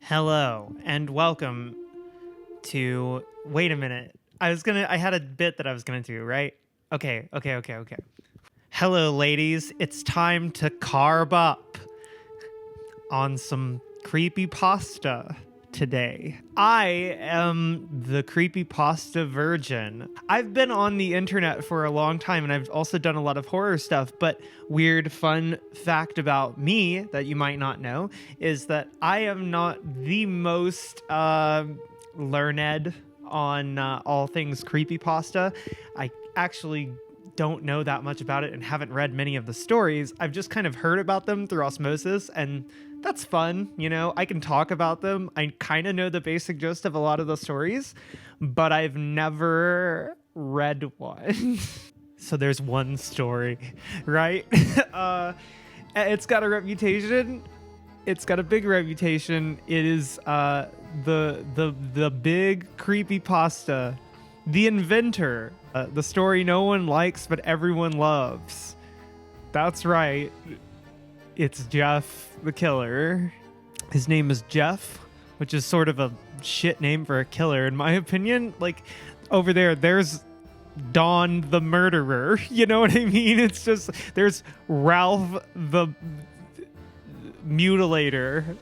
Hello and welcome to. Wait a minute. I had a bit that I was gonna do, right? Okay. Hello, ladies. It's time to carb up on some creepypasta today. I am the creepypasta virgin. I've been on the internet for a long time and I've also done a lot of horror stuff, but weird fun fact about me that you might not know is that I am not the most learned on all things creepypasta. I actually don't know that much about it and haven't read many of the stories. I've just kind of heard about them through osmosis, and that's fun. You know, I can talk about them. I kind of know the basic gist of a lot of the stories, but I've never read one. So there's one story, right? It's got a reputation. It's got a big reputation. It is the big creepypasta, the inventor, the story no one likes but everyone loves. That's right. It's Jeff the Killer. His name is Jeff, which is sort of a shit name for a killer, in my opinion. Like, over there's Don the murderer. You know what I mean? It's just, there's Ralph the mutilator.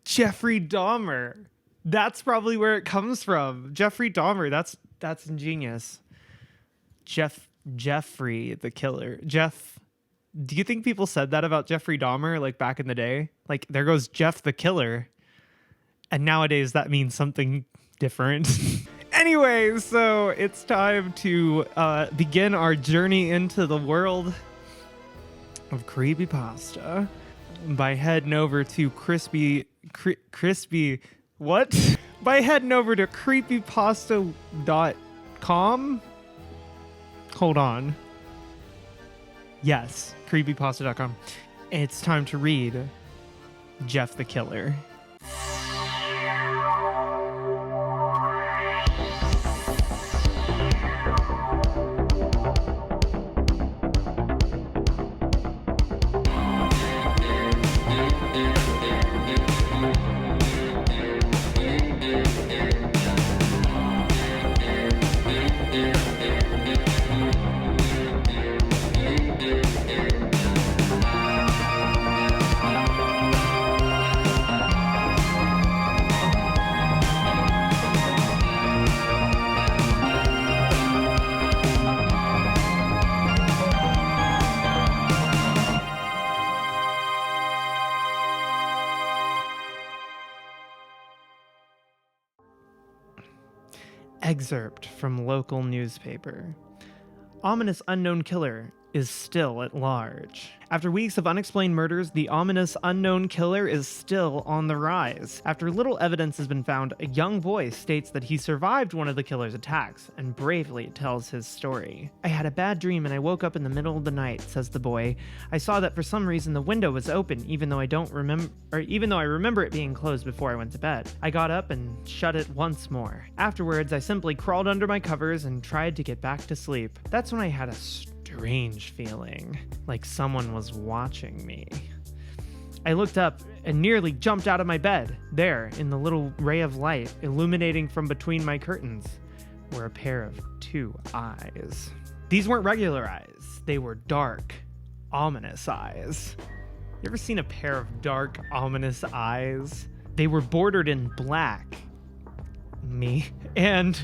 Jeffrey Dahmer. That's probably where it comes from. Jeffrey Dahmer. That's ingenious. Jeffrey the Killer. Jeff. Do you think people said that about Jeffrey Dahmer, like back in the day? Like, there goes Jeff the Killer. And nowadays that means something different. Anyway, so it's time to begin our journey into the world of creepypasta by heading over to by heading over to creepypasta.com. Hold on. Yes, creepypasta.com. It's time to read Jeff the Killer. Excerpt from local newspaper. Ominous unknown killer is still at large. After weeks of unexplained murders, the ominous unknown killer is still on the rise. After little evidence has been found, a young boy states that he survived one of the killer's attacks and bravely tells his story. "I had a bad dream and I woke up in the middle of the night," says the boy. "I saw that for some reason the window was open, even though I remember it being closed before I went to bed. I got up and shut it once more. Afterwards, I simply crawled under my covers and tried to get back to sleep. That's when I had a strange feeling, like someone was watching me. I looked up and nearly jumped out of my bed. There, in the little ray of light illuminating from between my curtains, were a pair of two eyes. These weren't regular eyes. They were dark, ominous eyes. You ever seen a pair of dark, ominous eyes? They were bordered in black. Me. And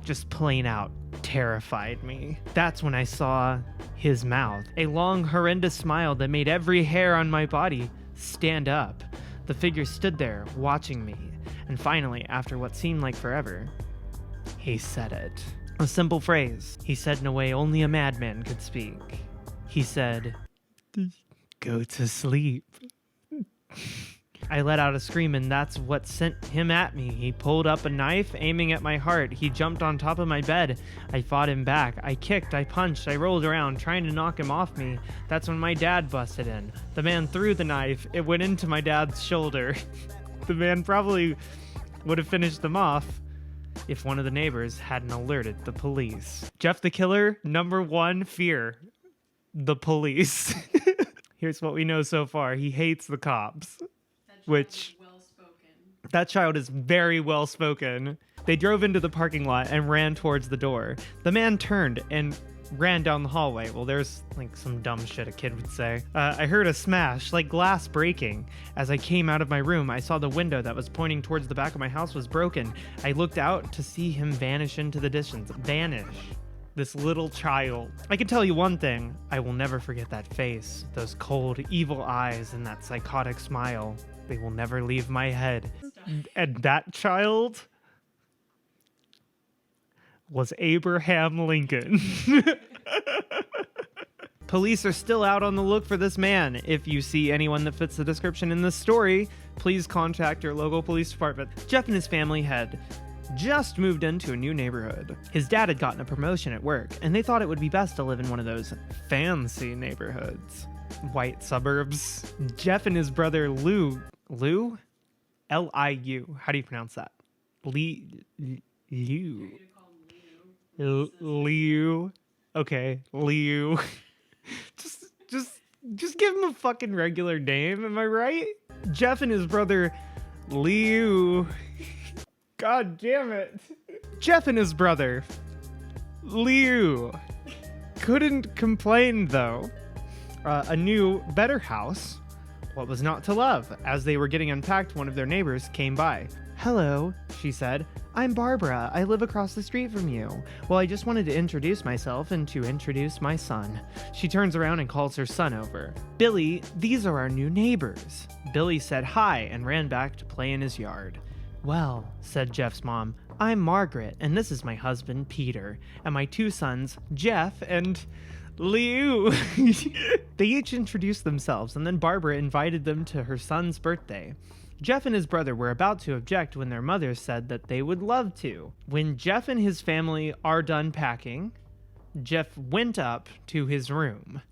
just plain out terrified me. That's when I saw his mouth, a long, horrendous smile that made every hair on my body stand up. The figure stood there, watching me, and finally, after what seemed like forever, he said it. A simple phrase he said in a way only a madman could speak. He said, "Go to sleep." I let out a scream, and that's what sent him at me. He pulled up a knife, aiming at my heart. He jumped on top of my bed. I fought him back. I kicked, I punched, I rolled around, trying to knock him off me. That's when my dad busted in. The man threw the knife. It went into my dad's shoulder. The man probably would have finished them off if one of the neighbors hadn't alerted the police. Jeff the Killer, number one fear: the police. Here's what we know so far. He hates the cops. Which, well spoken. That child is very well spoken. They drove into the parking lot and ran towards the door. The man turned and ran down the hallway. Well, there's like some dumb shit a kid would say. I heard a smash, like glass breaking. As I came out of my room, I saw the window that was pointing towards the back of my house was broken. I looked out to see him vanish into the distance. Vanish. This little child. I can tell you one thing. I will never forget that face, those cold, evil eyes, and that psychotic smile. They will never leave my head. And that child was Abraham Lincoln. Police are still out on the look for this man. If you see anyone that fits the description in this story, please contact your local police department. Jeff and his family had just moved into a new neighborhood. His dad had gotten a promotion at work, and they thought it would be best to live in one of those fancy neighborhoods. White suburbs. Jeff and his brother Lou? L-I-U. How do you pronounce that? Liu. Okay, Liu. Just give him a fucking regular name, am I right? Jeff and his brother Liu. God damn it. Jeff and his brother Liu couldn't complain though. A new, better house. What was not to love? As they were getting unpacked, one of their neighbors came by. "Hello," she said. "I'm Barbara. I live across the street from you. Well, I just wanted to introduce myself and to introduce my son." She turns around and calls her son over. "Billy, these are our new neighbors." Billy said hi and ran back to play in his yard. "Well," said Jeff's mom, "I'm Margaret, and this is my husband, Peter, and my two sons, Jeff and Liu." They each introduced themselves, and then Barbara invited them to her son's birthday. Jeff and his brother were about to object when their mother said that they would love to. When Jeff and his family are done packing, Jeff went up to his room.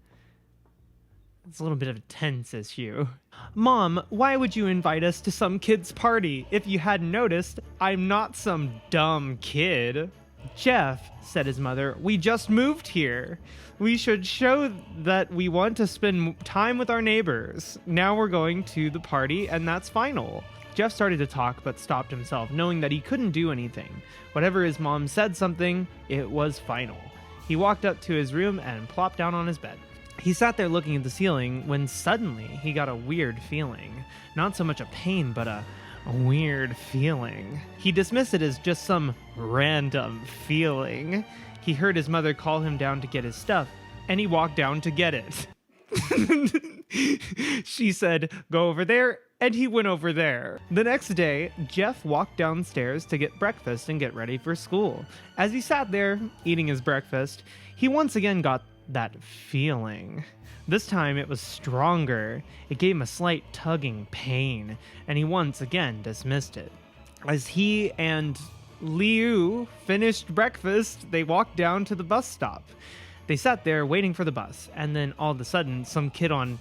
It's a little bit of a tense issue. "Mom, why would you invite us to some kid's party? If you hadn't noticed, I'm not some dumb kid." "Jeff," said his mother, "we just moved here. We should show that we want to spend time with our neighbors. Now we're going to the party, and that's final." Jeff started to talk, but stopped himself, knowing that he couldn't do anything. Whatever his mom said something, it was final. He walked up to his room and plopped down on his bed. He sat there looking at the ceiling when suddenly he got a weird feeling. Not so much a pain, but a weird feeling. He dismissed it as just some random feeling. He heard his mother call him down to get his stuff, and he walked down to get it. She said, "Go over there," and he went over there. The next day, Jeff walked downstairs to get breakfast and get ready for school. As he sat there, eating his breakfast, he once again got that feeling. This time it was stronger. It gave him a slight tugging pain, and he once again dismissed it. As he and Liu finished breakfast, they walked down to the bus stop. They sat there waiting for the bus, and then all of a sudden, some kid on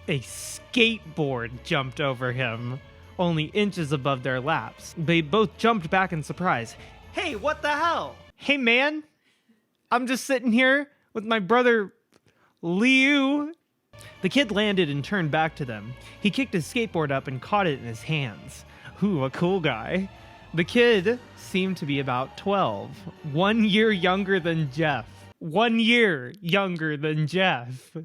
a skateboard jumped over him, only inches above their laps. They both jumped back in surprise. "Hey, what the hell? Hey, man, I'm just sitting here with my brother Liu." The kid landed and turned back to them. He kicked his skateboard up and caught it in his hands. Ooh, a cool guy. The kid seemed to be about 12, 1 year younger than Jeff. 1 year younger than Jeff.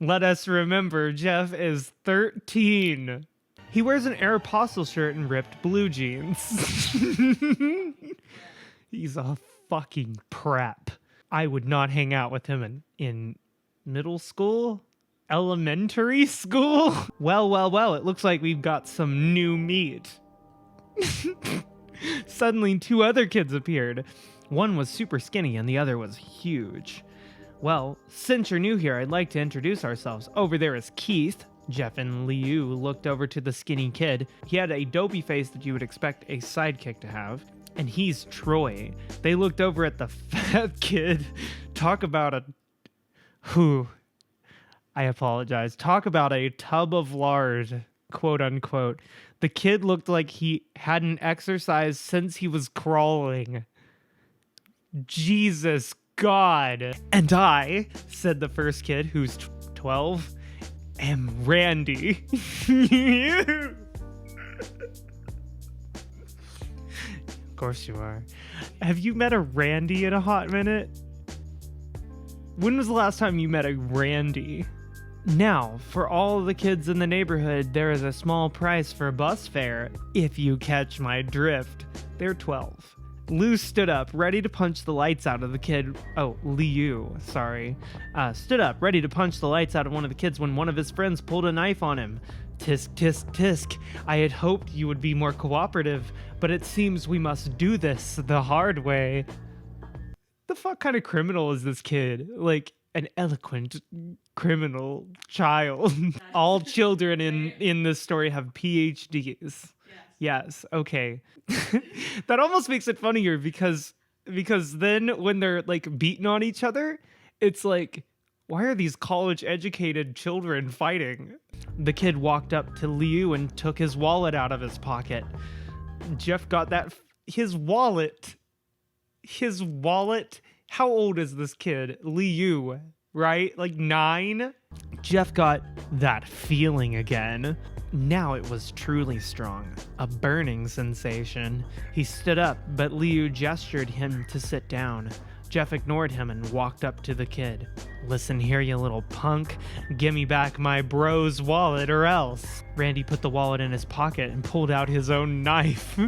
Let us remember, Jeff is 13. He wears an Aeropostale shirt and ripped blue jeans. He's a fucking prep. I would not hang out with him in middle school? Elementary school? Well, it looks like we've got some new meat. Suddenly, two other kids appeared. One was super skinny and the other was huge. "Well, since you're new here, I'd like to introduce ourselves. Over there is Keith." Jeff and Liu looked over to the skinny kid. He had a dopey face that you would expect a sidekick to have. "And he's Troy." They looked over at the fat kid. Talk about a... I apologize. Talk about a tub of lard, quote unquote. The kid looked like he hadn't exercised since he was crawling. Jesus God. "And I," said the first kid, who's 12, "am Randy." course you are. Have you met a Randy in a hot minute? When was the last time you met a Randy? Now, for all the kids in the neighborhood, there is a small price for bus fare, if you catch my drift. They're 12. Lou stood up, ready to punch the lights out of the kid. Oh, Liu, sorry. Stood up, ready to punch the lights out of one of the kids when one of his friends pulled a knife on him. Tisk, tisk, tisk. I had hoped you would be more cooperative, but it seems we must do this the hard way. The fuck kind of criminal is this kid? Like, an eloquent criminal child. All children in this story have PhDs. Yes, okay. That almost makes it funnier because then when they're like beating on each other, it's like, why are these college educated children fighting? The kid walked up to Liu and took his wallet out of his pocket. Jeff got that his wallet. How old is this kid? Liu, right? Like 9? Jeff got that feeling again. Now it was truly strong, a burning sensation. He stood up, but Liu gestured him to sit down. Jeff ignored him and walked up to the kid. Listen here, you little punk. Give me back my bro's wallet or else. Randy put the wallet in his pocket and pulled out his own knife.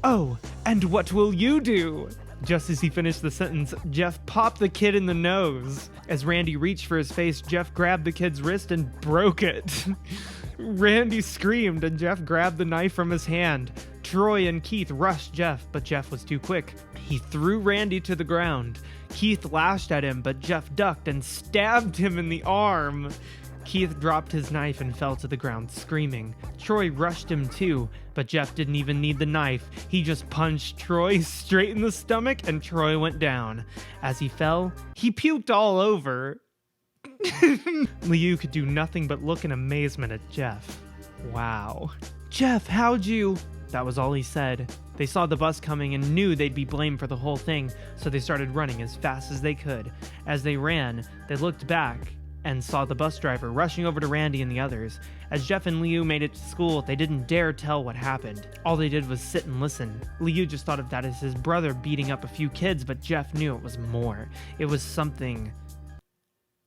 Oh, and what will you do? Just as he finished the sentence, Jeff popped the kid in the nose. As Randy reached for his face, Jeff grabbed the kid's wrist and broke it. Randy screamed and Jeff grabbed the knife from his hand. Troy and Keith rushed Jeff, but Jeff was too quick. He threw Randy to the ground. Keith lashed at him, but Jeff ducked and stabbed him in the arm. Keith dropped his knife and fell to the ground screaming. Troy rushed him too, but Jeff didn't even need the knife. He just punched Troy straight in the stomach and Troy went down. As he fell, he puked all over. Liu could do nothing but look in amazement at Jeff. Wow. Jeff, how'd you... That was all he said. They saw the bus coming and knew they'd be blamed for the whole thing, so they started running as fast as they could. As they ran, they looked back and saw the bus driver rushing over to Randy and the others. As Jeff and Liu made it to school, they didn't dare tell what happened. All they did was sit and listen. Liu just thought of that as his brother beating up a few kids, but Jeff knew it was more. It was something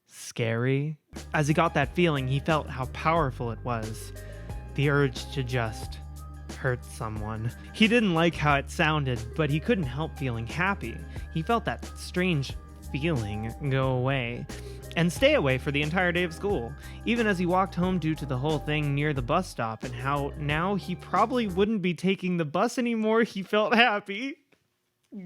scary. As he got that feeling, he felt how powerful it was. The urge to just hurt someone. He didn't like how it sounded, but he couldn't help feeling happy. He felt that strange feeling go away and stay away for the entire day of school, even as he walked home due to the whole thing near the bus stop and how now he probably wouldn't be taking the bus anymore. He felt happy.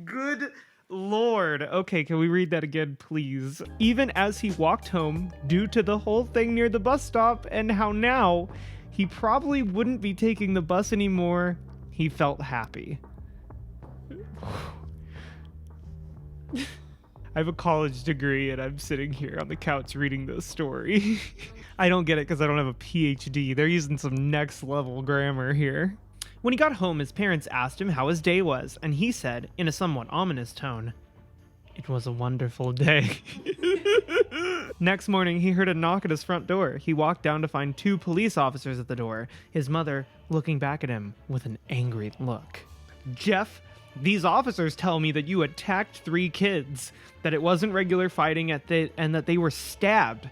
Good Lord. Okay, can we read that again, please? Even as he walked home due to the whole thing near the bus stop and how now he probably wouldn't be taking the bus anymore, he felt happy. I have a college degree and I'm sitting here on the couch reading this story. I don't get it because I don't have a PhD. They're using some next level grammar here. When he got home, his parents asked him how his day was, and he said, in a somewhat ominous tone, "It was a wonderful day." Next morning, he heard a knock at his front door. He walked down to find 2 police officers at the door, his mother looking back at him with an angry look. "Jeff, these officers tell me that you attacked 3 kids, that it wasn't regular fighting and that they were stabbed."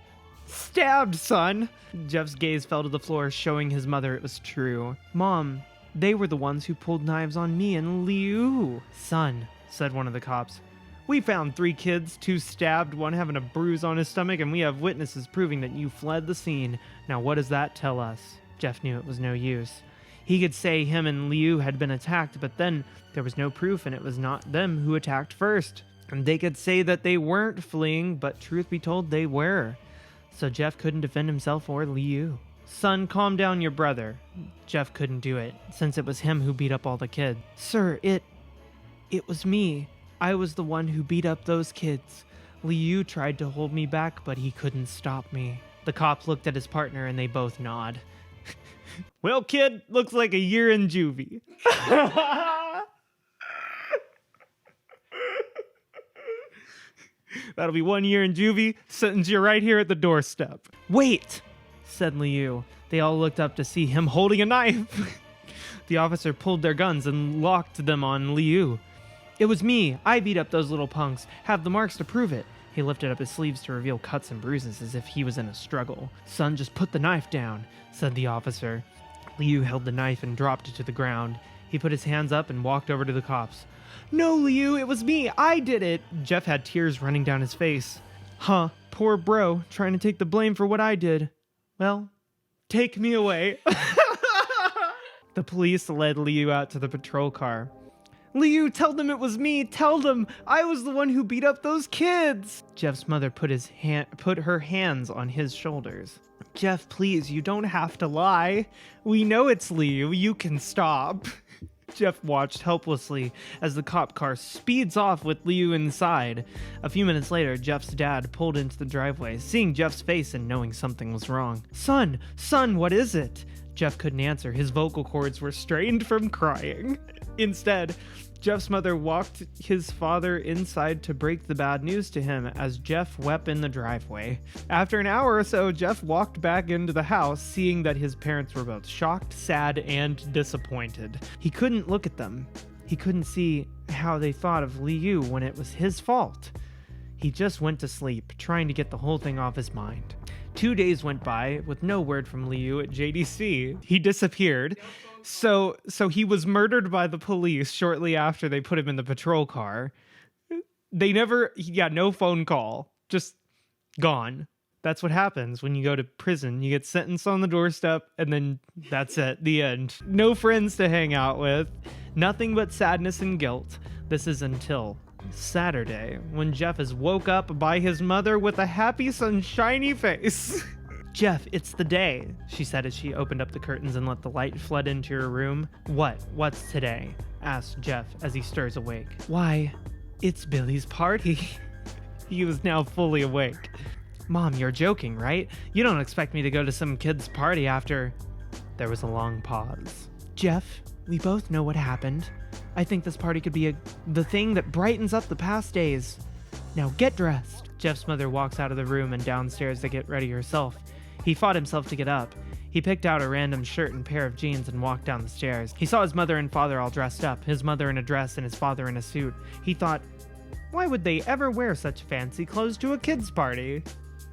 "Stabbed, son!" Jeff's gaze fell to the floor, showing his mother it was true. "Mom, they were the ones who pulled knives on me and Liu." "Son," said one of the cops, "we found 3 kids, 2 stabbed, 1 having a bruise on his stomach, and we have witnesses proving that you fled the scene. Now what does that tell us?" Jeff knew it was no use. He could say him and Liu had been attacked, but then there was no proof and it was not them who attacked first. And they could say that they weren't fleeing, but truth be told, they were. So Jeff couldn't defend himself or Liu. "Son, calm down your brother." Jeff couldn't do it, since it was him who beat up all the kids. "Sir, it was me. I was the one who beat up those kids. Liu tried to hold me back, but he couldn't stop me." The cop looked at his partner and they both nod. "Well, kid, looks like a year in juvie." "That'll be 1 year in juvie. Sentence you right here at the doorstep." "Wait," said Liu. They all looked up to see him holding a knife. The officer pulled their guns and locked them on Liu. It was me. I beat up those little punks. Have the marks to prove it. He lifted up his sleeves to reveal cuts and bruises as if he was in a struggle. Son, just put the knife down, said the officer. Liu held the knife and dropped it to the ground. He put his hands up and walked over to the cops. No, Liu, it was me. I did it. Jeff had tears running down his face. Huh, poor bro, trying to take the blame for what I did. Well, take me away. The police led Liu out to the patrol car. Liu, tell them it was me. Tell them I was the one who beat up those kids. Jeff's mother put her hands on his shoulders. Jeff, please, you don't have to lie. We know it's Liu. You can stop. Jeff watched helplessly as the cop car speeds off with Liu inside. A few minutes later, Jeff's dad pulled into the driveway, seeing Jeff's face and knowing something was wrong. Son, what is it? Jeff couldn't answer. His vocal cords were strained from crying. Instead, Jeff's mother walked his father inside to break the bad news to him as Jeff wept in the driveway. After an hour or so, Jeff walked back into the house, seeing that his parents were both shocked, sad, and disappointed. He couldn't look at them. He couldn't see how they thought of Liu when it was his fault. He just went to sleep, trying to get the whole thing off his mind. 2 days went by with no word from Liu at JDC. He disappeared. So he was murdered by the police shortly after they put him in the patrol car. No phone call. Just gone. That's what happens when you go to prison. You get sentenced on the doorstep, and then that's it. The end. No friends to hang out with. Nothing but sadness and guilt. This is until Saturday, when Jeff is woke up by his mother with a happy, sunshiny face. Jeff, it's the day, she said as she opened up the curtains and let the light flood into her room. What's today? Asked Jeff as he stirs awake. Why, it's Billy's party. He was now fully awake. Mom, you're joking, right? You don't expect me to go to some kid's party after... There was a long pause. Jeff, we both know what happened. I think this party could be the thing that brightens up the past days. Now get dressed. Jeff's mother walks out of the room and downstairs to get ready herself. He fought himself to get up. He picked out a random shirt and pair of jeans and walked down the stairs. He saw his mother and father all dressed up, his mother in a dress and his father in a suit. He thought, why would they ever wear such fancy clothes to a kid's party?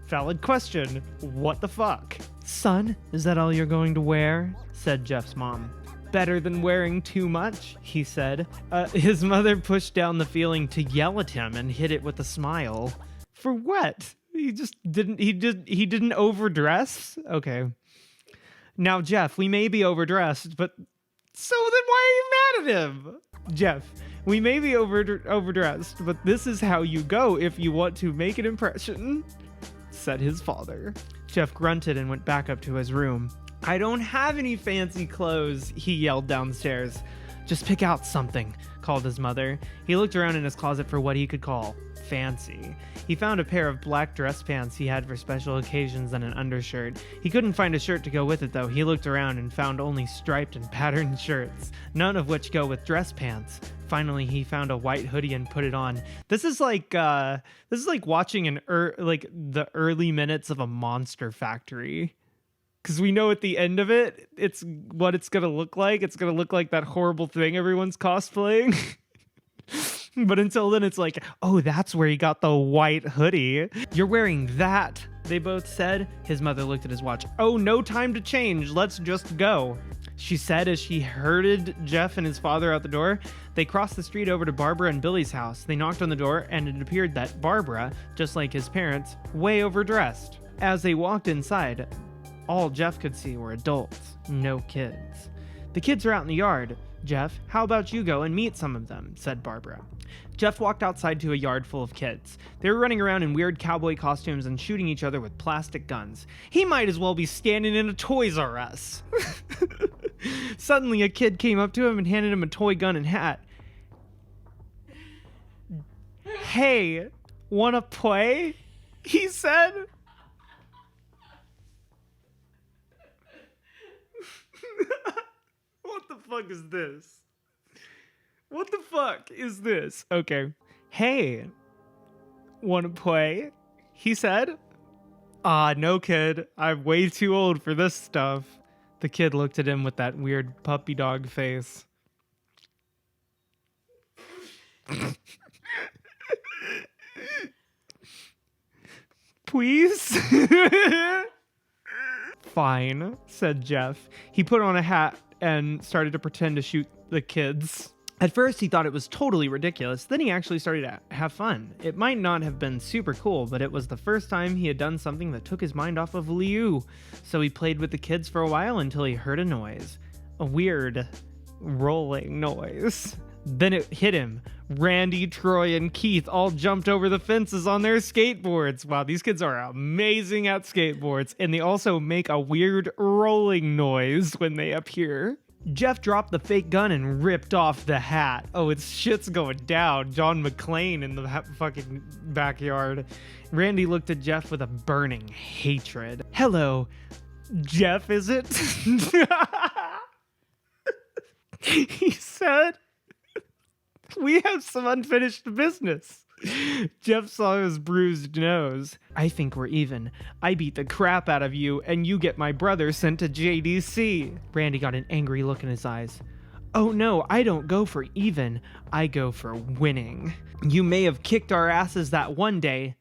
Valid question. What the fuck? Son, is that all you're going to wear? Said Jeff's mom. Better than wearing too much, he said. His mother pushed down the feeling to yell at him and hit it with a smile. For what? He didn't overdress? Okay. Now, Jeff, we may be overdressed, but so then why are you mad at him? Jeff, we may be overdressed, but this is how you go if you want to make an impression, said his father. Jeff grunted and went back up to his room. I don't have any fancy clothes, he yelled downstairs. Just pick out something, called his mother. He looked around in his closet for what he could call fancy. He found a pair of black dress pants he had for special occasions and an undershirt. He couldn't find a shirt to go with it though. He looked around and found only striped and patterned shirts, none of which go with dress pants. Finally, he found a white hoodie and put it on. This is like watching the early minutes of a Monster Factory. Because we know at the end of it, it's what it's going to look like. It's going to look like that horrible thing everyone's cosplaying. But until then, it's like, oh, that's where he got the white hoodie. You're wearing that, they both said. His mother looked at his watch. Oh, no time to change. Let's just go, she said as she herded Jeff and his father out the door. They crossed the street over to Barbara and Billy's house. They knocked on the door, and it appeared that Barbara, just like his parents, way overdressed. As they walked inside, all Jeff could see were adults, no kids. The kids are out in the yard. Jeff, how about you go and meet some of them, said Barbara. Jeff walked outside to a yard full of kids. They were running around in weird cowboy costumes and shooting each other with plastic guns. He might as well be standing in a Toys R Us. Suddenly, a kid came up to him and handed him a toy gun and hat. Hey, wanna play? He said. What the fuck is this? What the fuck is this? Okay. Hey, wanna play? He said. No, kid. I'm way too old for this stuff. The kid looked at him with that weird puppy dog face. Please? Fine, said Jeff. He put on a hat and started to pretend to shoot the kids. At first, he thought it was totally ridiculous. Then he actually started to have fun. It might not have been super cool, but it was the first time he had done something that took his mind off of Liu. So he played with the kids for a while until he heard a noise. A weird, rolling noise. Then it hit him. Randy, Troy, and Keith all jumped over the fences on their skateboards. Wow, these kids are amazing at skateboards, and they also make a weird rolling noise when they appear. Jeff dropped the fake gun and ripped off the hat. Oh, it's shit's going down. John McClane in the fucking backyard. Randy looked at Jeff with a burning hatred. Hello, Jeff, is it? He said, we have some unfinished business. Jeff saw his bruised nose. I think we're even. I beat the crap out of you, and you get my brother sent to JDC. Randy got an angry look in his eyes. Oh no, I don't go for even. I go for winning. You may have kicked our asses that one day.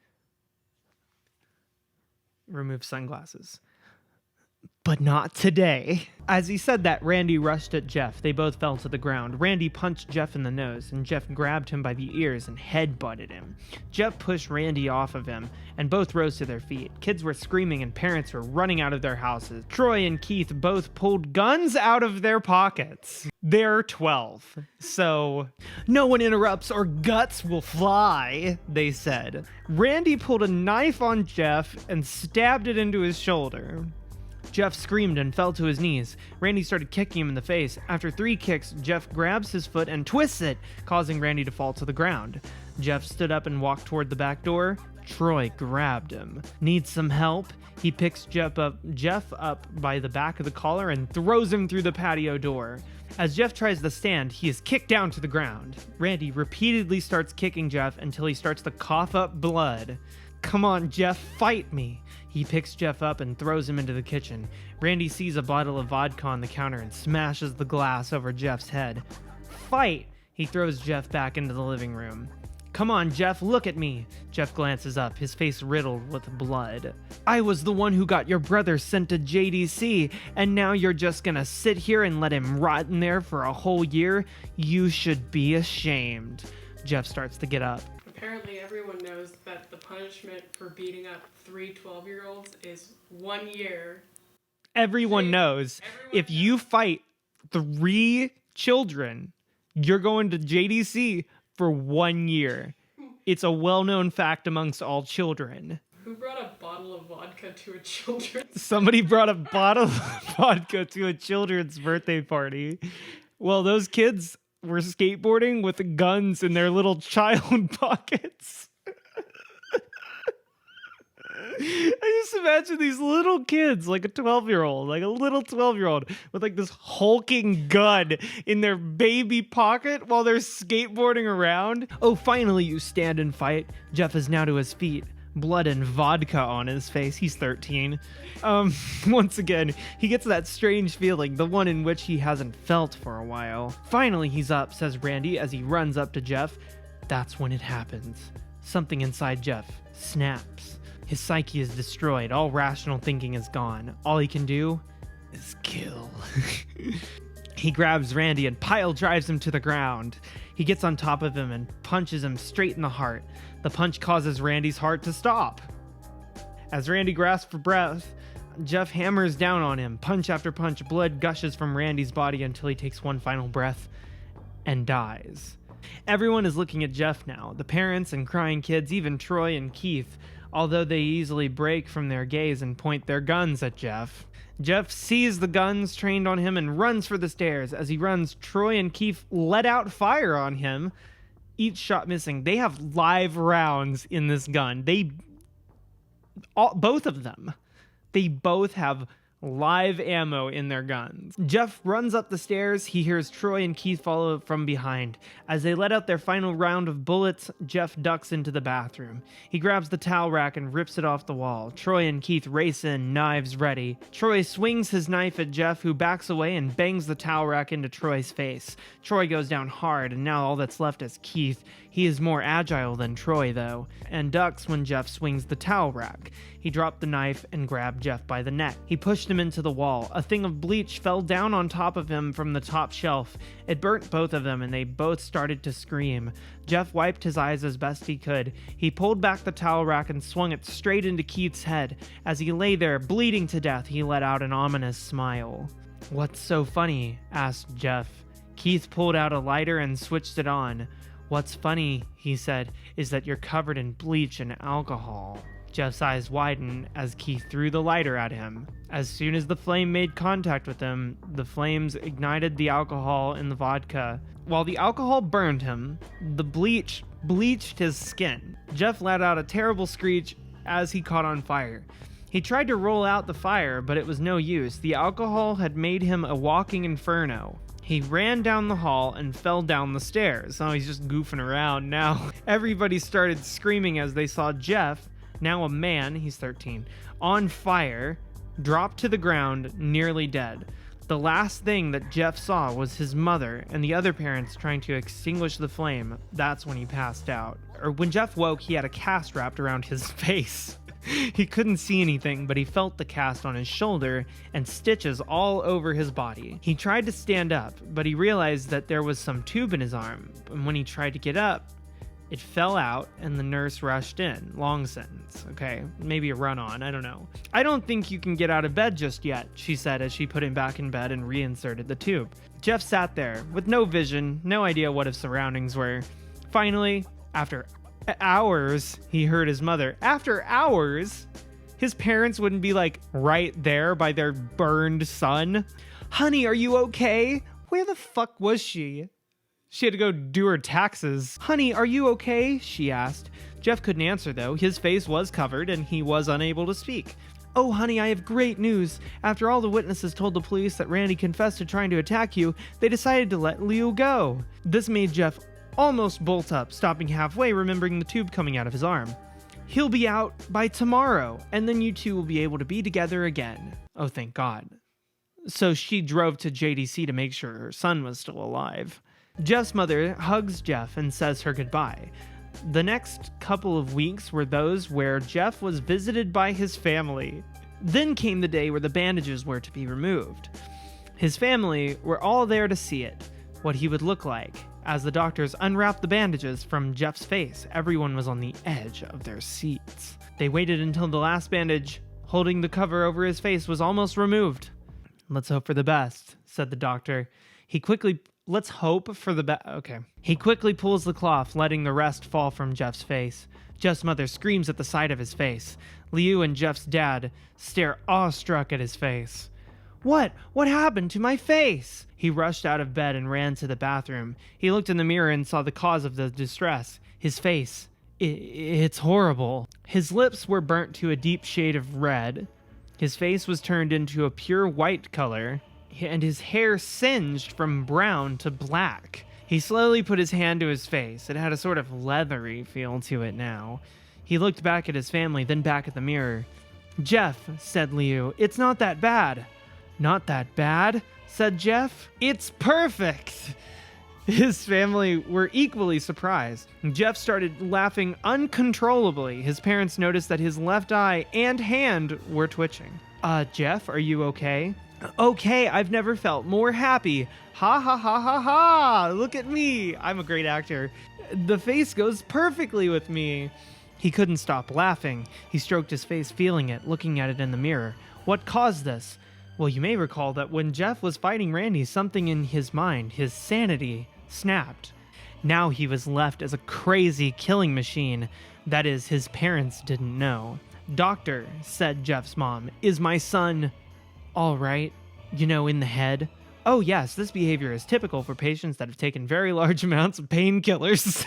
Remove sunglasses. But not today. As he said that, Randy rushed at Jeff. They both fell to the ground. Randy punched Jeff in the nose, and Jeff grabbed him by the ears and headbutted him. Jeff pushed Randy off of him, and both rose to their feet. Kids were screaming, and parents were running out of their houses. Troy and Keith both pulled guns out of their pockets. They're 12, so no one interrupts or guts will fly, they said. Randy pulled a knife on Jeff and stabbed it into his shoulder. Jeff screamed and fell to his knees. Randy started kicking him in the face. After 3 kicks, Jeff grabs his foot and twists it, causing Randy to fall to the ground. Jeff stood up and walked toward the back door. Troy grabbed him. Need some help? He picks Jeff up by the back of the collar and throws him through the patio door. As Jeff tries to stand, he is kicked down to the ground. Randy repeatedly starts kicking Jeff until he starts to cough up blood. Come on, Jeff, fight me. He picks Jeff up and throws him into the kitchen. Randy sees a bottle of vodka on the counter and smashes the glass over Jeff's head. Fight! He throws Jeff back into the living room. Come on, Jeff, look at me. Jeff glances up, his face riddled with blood. I was the one who got your brother sent to JDC, and now you're just gonna sit here and let him rot in there for a whole year? You should be ashamed. Jeff starts to get up. Apparently everyone knows that the punishment for beating up 3 12-year-olds is 1 year. Everyone knows if you fight 3 children, you're going to JDC for 1 year. It's a well-known fact amongst all children. Who brought a bottle of vodka to a children's? Somebody brought a bottle of vodka to a children's birthday party. Well, those kids were skateboarding with guns in their little child pockets. I just imagine these little kids, like a 12-year-old, like a little 12-year-old with like this hulking gun in their baby pocket while they're skateboarding around. Oh, finally you stand and fight. Jeff is now to his feet. Blood and vodka on his face. He's 13. Once again, he gets that strange feeling, the one in which he hasn't felt for a while. Finally, he's up, says Randy as he runs up to Jeff. That's when it happens. Something inside Jeff snaps. His psyche is destroyed. All rational thinking is gone. All he can do is kill. He grabs Randy and pile drives him to the ground. He gets on top of him and punches him straight in the heart. The punch causes Randy's heart to stop. As Randy grasps for breath, Jeff hammers down on him. Punch after punch, blood gushes from Randy's body until he takes one final breath and dies. Everyone is looking at Jeff now. The parents and crying kids, even Troy and Keith, although they easily break from their gaze and point their guns at Jeff. Jeff sees the guns trained on him and runs for the stairs. As he runs, Troy and Keith let out fire on him, each shot missing. They have live rounds in this gun. Both of them. They both have live ammo in their guns. Jeff runs up the stairs. He hears Troy and Keith follow from behind. As they let out their final round of bullets, Jeff ducks into the bathroom. He grabs the towel rack and rips it off the wall. Troy and Keith race in, knives ready. Troy swings his knife at Jeff, who backs away and bangs the towel rack into Troy's face. Troy goes down hard, and now all that's left is Keith. He is more agile than Troy, though, and ducks when Jeff swings the towel rack. He dropped the knife and grabbed Jeff by the neck. He pushed him into the wall. A thing of bleach fell down on top of him from the top shelf. It burnt both of them, and they both started to scream. Jeff wiped his eyes as best he could. He pulled back the towel rack and swung it straight into Keith's head. As he lay there, bleeding to death, he let out an ominous smile. "What's so funny?" asked Jeff. Keith pulled out a lighter and switched it on. "What's funny," he said, "is that you're covered in bleach and alcohol." Jeff's eyes widened as Keith threw the lighter at him. As soon as the flame made contact with him, the flames ignited the alcohol in the vodka. While the alcohol burned him, the bleach bleached his skin. Jeff let out a terrible screech as he caught on fire. He tried to roll out the fire, but it was no use. The alcohol had made him a walking inferno. He ran down the hall and fell down the stairs. Oh, he's just goofing around now. Everybody started screaming as they saw Jeff, now a man, he's 13, on fire, drop to the ground, nearly dead. The last thing that Jeff saw was his mother and the other parents trying to extinguish the flame. That's when he passed out. Or when Jeff woke, he had a cast wrapped around his face. He couldn't see anything, but he felt the cast on his shoulder and stitches all over his body. He tried to stand up, but he realized that there was some tube in his arm. And when he tried to get up, it fell out and the nurse rushed in. Long sentence. Okay, maybe a run-on, I don't know. "I don't think you can get out of bed just yet," she said as she put him back in bed and reinserted the tube. Jeff sat there with no vision, no idea what his surroundings were. Finally, after hours, he heard his mother. After hours? His parents wouldn't be like right there by their burned son. "Honey, are you okay?" Where the fuck was she? She had to go do her taxes. "Honey, are you okay?" she asked. Jeff couldn't answer though. His face was covered and he was unable to speak. "Oh, honey, I have great news. After all the witnesses told the police that Randy confessed to trying to attack you, they decided to let Leo go." This made Jeff almost bolt up, stopping halfway, remembering the tube coming out of his arm. "He'll be out by tomorrow, and then you two will be able to be together again." Oh, thank God. So she drove to JDC to make sure her son was still alive. Jeff's mother hugs Jeff and says her goodbye. The next couple of weeks were those where Jeff was visited by his family. Then came the day where the bandages were to be removed. His family were all there to see it, what he would look like. As the doctors unwrapped the bandages from Jeff's face, everyone was on the edge of their seats. They waited until the last bandage, holding the cover over his face, was almost removed. "Let's hope for the best," said the doctor. Let's hope for the best. Okay. He quickly pulls the cloth, letting the rest fall from Jeff's face. Jeff's mother screams at the sight of his face. Liu and Jeff's dad stare awestruck at his face. What happened to my face?" He rushed out of bed and ran to the bathroom. He looked in the mirror and saw the cause of the distress. His face. It's horrible. His lips were burnt to a deep shade of red. His face was turned into a pure white color, and his hair singed from brown to black. He slowly put his hand to his face. It had a sort of leathery feel to it now. He looked back at his family, then back at the mirror. "Jeff," said Liu, "it's not that bad." "Not that bad?" said Jeff. "It's perfect." His family were equally surprised. Jeff started laughing uncontrollably. His parents noticed that his left eye and hand were twitching. Jeff, are you okay?" "Okay, I've never felt more happy. Ha ha ha ha ha! Look at me. I'm a great actor. The face goes perfectly with me." He couldn't stop laughing. He stroked his face, feeling it, looking at it in the mirror. What caused this? Well, you may recall that when Jeff was fighting Randy, something in his mind, his sanity, snapped. Now he was left as a crazy killing machine. That is, his parents didn't know. "Doctor," said Jeff's mom, "is my son all right? In the head?" "Oh yes, this behavior is typical for patients that have taken very large amounts of painkillers."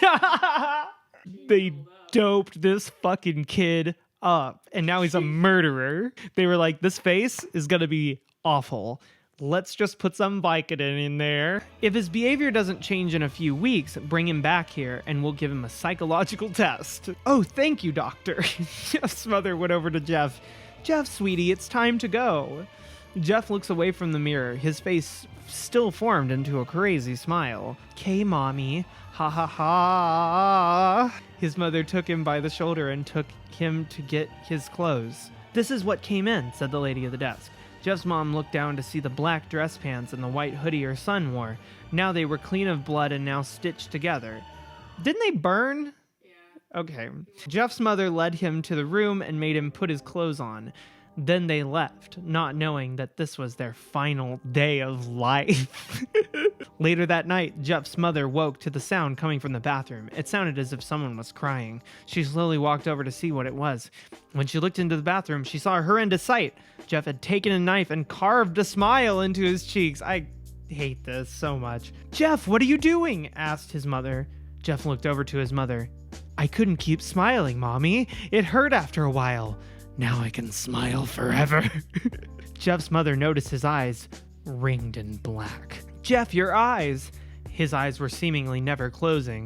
They doped this fucking kid up, and now he's a murderer. They were like, this face is gonna be awful. Let's just put some Vicodin in there. If his behavior doesn't change in a few weeks, bring him back here and we'll give him a psychological test. Oh, thank you, doctor. Jeff's mother went over to Jeff. Jeff, sweetie, it's time to go. Jeff looks away from the mirror, his face still formed into a crazy smile. "'Kay, mommy. Ha ha ha." His mother took him by the shoulder and took him to get his clothes. "This is what came in," said the lady at the desk. Jeff's mom looked down to see the black dress pants and the white hoodie her son wore. Now they were clean of blood and now stitched together. Didn't they burn? Yeah. Okay. Jeff's mother led him to the room and made him put his clothes on. Then they left, not knowing that this was their final day of life. Later that night, Jeff's mother woke to the sound coming from the bathroom. It sounded as if someone was crying. She slowly walked over to see what it was. When she looked into the bathroom, she saw a horrendous sight. Jeff had taken a knife and carved a smile into his cheeks. I hate this so much. "Jeff, what are you doing?" asked his mother. Jeff looked over to his mother. "I couldn't keep smiling, Mommy. It hurt after a while. Now I can smile forever." Jeff's mother noticed his eyes, ringed in black. "Jeff, your eyes!" His eyes were seemingly never closing.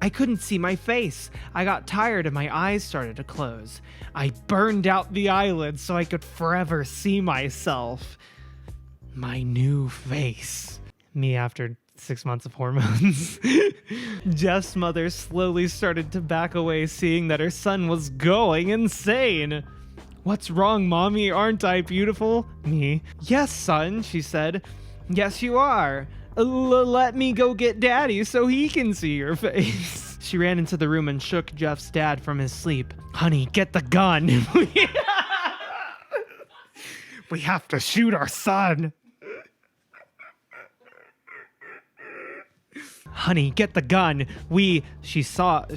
"I couldn't see my face. I got tired and my eyes started to close. I burned out the eyelids so I could forever see myself. My new face." Me after 6 months of hormones. Jeff's mother slowly started to back away, seeing that her son was going insane. "What's wrong, Mommy? Aren't I beautiful?" Me. "Yes, son," she said. "Yes, you are. Let me go get Daddy so he can see your face." She ran into the room and shook Jeff's dad from his sleep. "Honey, get the gun." "We have to shoot our son." "Honey, get the gun. She stopped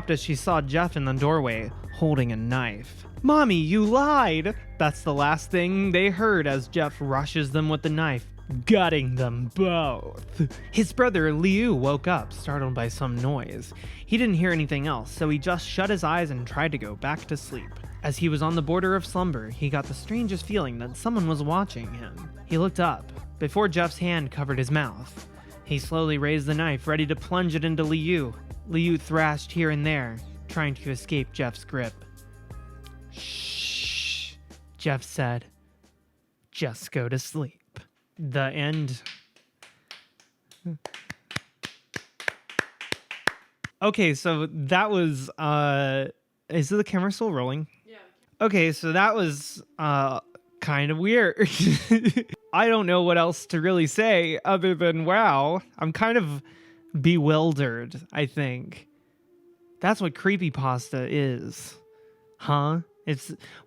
as she saw Jeff in the doorway, holding a knife. "Mommy, you lied." That's the last thing they heard as Jeff rushes them with the knife, gutting them both. His brother, Liu, woke up, startled by some noise. He didn't hear anything else, so he just shut his eyes and tried to go back to sleep. As he was on the border of slumber, he got the strangest feeling that someone was watching him. He looked up, before Jeff's hand covered his mouth. He slowly raised the knife, ready to plunge it into Liu. Liu thrashed here and there, trying to escape Jeff's grip. "Shh," Jeff said. "Just go to sleep." The end. Okay, so that was, is the camera still rolling? Yeah. Okay, so that was, kind of weird. I don't know what else to really say other than, wow, I'm kind of bewildered, I think. That's what creepypasta is. Huh?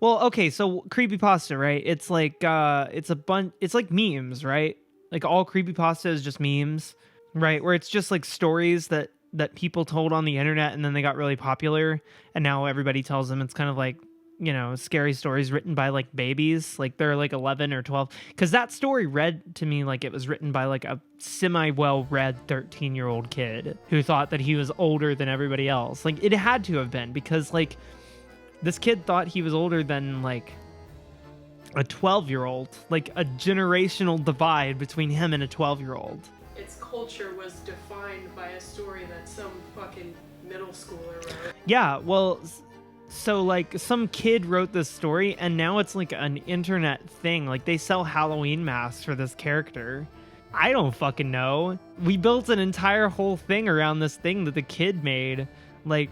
Okay, so creepypasta, right? It's like, it's like memes, right? Like all creepypasta is just memes, right? Where it's just like stories that people told on the internet and then they got really popular and now everybody tells them. It's kind of like, you know, scary stories written by like babies, like they're like 11 or 12. Because that story read to me like it was written by like a semi-well-read 13-year-old kid who thought that he was older than everybody else. Like it had to have been because like this kid thought he was older than like a 12-year-old, like a generational divide between him and a 12-year-old. Its culture was defined by a story that some fucking middle schooler wrote. Yeah, well, so like some kid wrote this story and now it's like an internet thing. Like they sell Halloween masks for this character. I don't fucking know. We built an entire whole thing around this thing that the kid made. Like,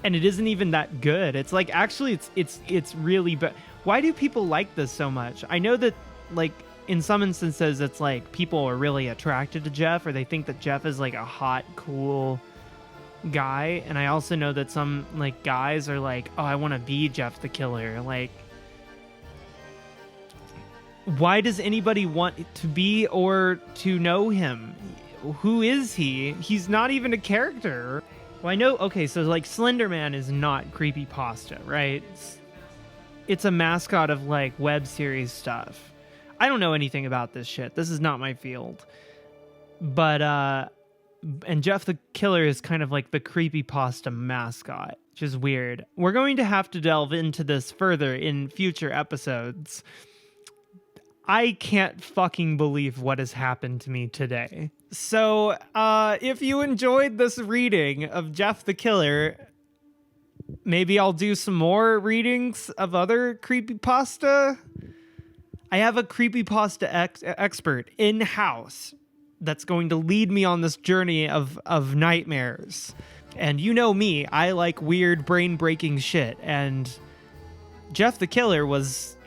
and it isn't even that good. It's like, actually it's really bad. Why do people like this so much? I know that like in some instances it's like people are really attracted to Jeff or they think that Jeff is like a hot, cool guy, and I also know that some like guys are like, oh, I want to be Jeff the Killer. Like, why does anybody want to be or to know him? Who is he? He's not even a character. Well, I know, okay, so like Slender Man is not creepypasta, right? It's a mascot of like web series stuff. I don't know anything about this shit. This is not my field. But and Jeff the Killer is kind of like the creepypasta mascot. which is weird. We're going to have to delve into this further in future episodes. I can't fucking believe what has happened to me today. So, if you enjoyed this reading of Jeff the Killer, maybe I'll do some more readings of other creepypasta. I have a creepypasta expert in-house that's going to lead me on this journey of nightmares. And you know me, I like weird brain-breaking shit, and Jeff the Killer was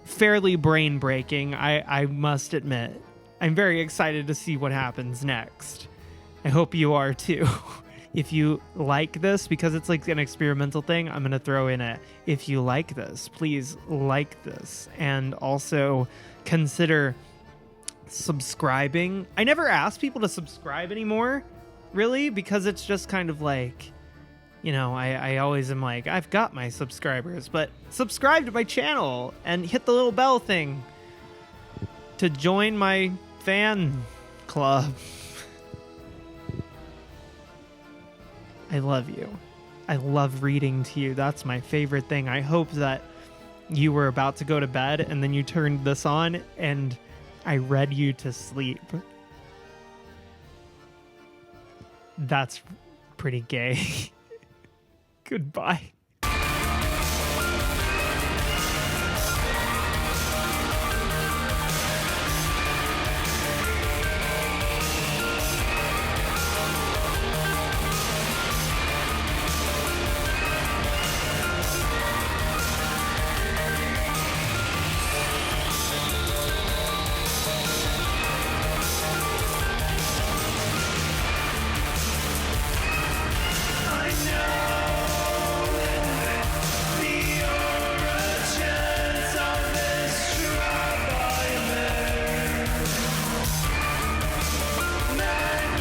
fairly brain-breaking, I must admit. I'm very excited to see what happens next. I hope you are too. If you like this, because it's like an experimental thing, I'm going to throw in it. If you like this, please like this. And also consider subscribing. I never ask people to subscribe anymore, really, because it's just kind of like, you know, I always am like, I've got my subscribers, but subscribe to my channel and hit the little bell thing to join my fan club. I love you. I love reading to you. That's my favorite thing. I hope that you were about to go to bed and then you turned this on and I read you to sleep. That's pretty gay. Goodbye.